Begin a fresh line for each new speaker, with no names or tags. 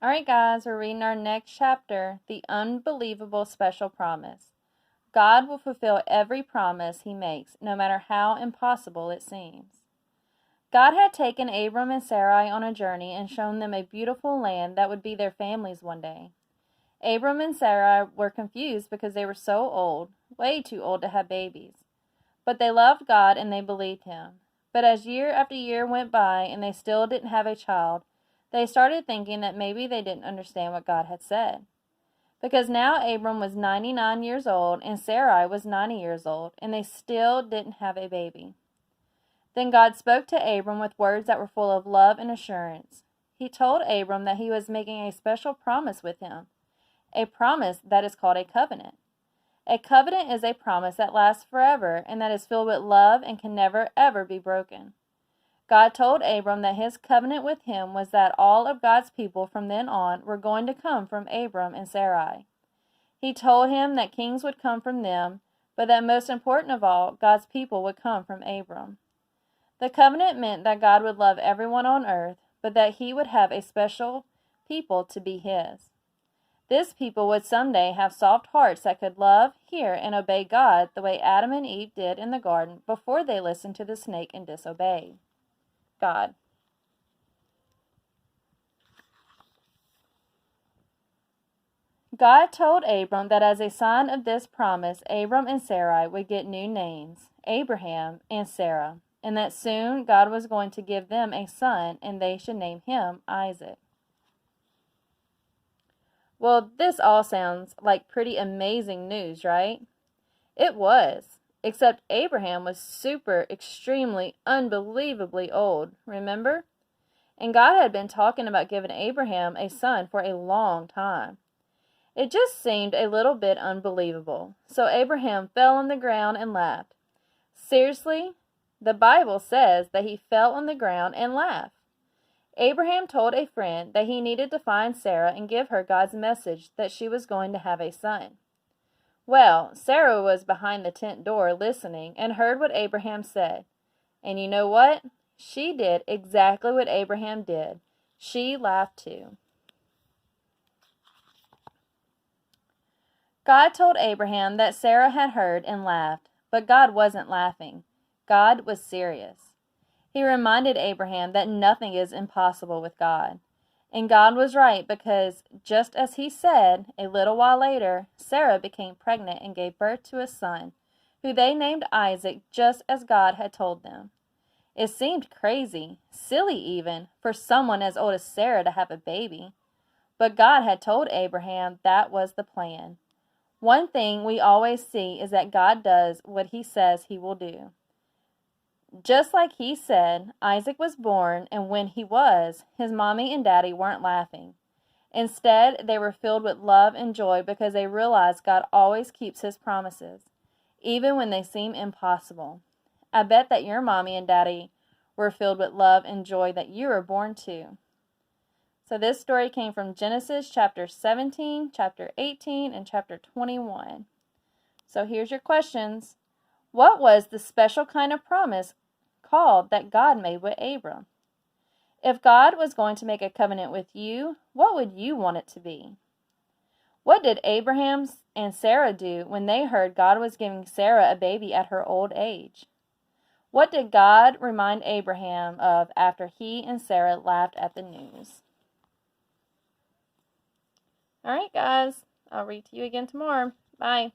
All right, guys, we're reading our next chapter, The Unbelievable Special Promise. God will fulfill every promise he makes, no matter how impossible it seems. God had taken Abram and Sarai on a journey and shown them a beautiful land that would be their families one day. Abram and Sarai were confused because they were so old, way too old to have babies. But they loved God and they believed him. But as year after year went by and they still didn't have a child, they started thinking that maybe they didn't understand what God had said. Because now Abram was 99 years old and Sarai was 90 years old, and they still didn't have a baby. Then God spoke to Abram with words that were full of love and assurance. He told Abram that he was making a special promise with him, a promise that is called a covenant. A covenant is a promise that lasts forever and that is filled with love and can never, ever be broken. God told Abram that his covenant with him was that all of God's people from then on were going to come from Abram and Sarai. He told him that kings would come from them, but that most important of all, God's people would come from Abram. The covenant meant that God would love everyone on earth, but that he would have a special people to be his. This people would someday have soft hearts that could love, hear, and obey God the way Adam and Eve did in the garden before they listened to the snake and disobeyed God. God told Abram that as a sign of this promise, Abram and Sarai would get new names, Abraham and Sarah, and that soon God was going to give them a son and they should name him Isaac. Well, this all sounds like pretty amazing news, right? It was, except Abraham was super, extremely, unbelievably old, remember? And God had been talking about giving Abraham a son for a long time. It just seemed a little bit unbelievable. So Abraham fell on the ground and laughed. Seriously? The Bible says that he fell on the ground and laughed. Abraham told a friend that he needed to find Sarah and give her God's message that she was going to have a son. Well, Sarah was behind the tent door listening and heard what Abraham said. And you know what? She did exactly what Abraham did. She laughed too. God told Abraham that Sarah had heard and laughed, but God wasn't laughing. God was serious. He reminded Abraham that nothing is impossible with God. And God was right because, just as he said, a little while later, Sarah became pregnant and gave birth to a son, who they named Isaac just as God had told them. It seemed crazy, silly even, for someone as old as Sarah to have a baby. But God had told Abraham that was the plan. One thing we always see is that God does what he says he will do. Just like he said, Isaac was born, and when he was, his mommy and daddy weren't laughing. Instead, they were filled with love and joy because they realized God always keeps his promises, even when they seem impossible. I bet that your mommy and daddy were filled with love and joy that you were born to. So this story came from Genesis chapter 17, chapter 18, and chapter 21. So here's your questions. What was the special kind of promise called that God made with Abram? If God was going to make a covenant with you, what would you want it to be? What did Abraham and Sarah do when they heard God was giving Sarah a baby at her old age? What did God remind Abraham of after he and Sarah laughed at the news? All right, guys. I'll read to you again tomorrow. Bye.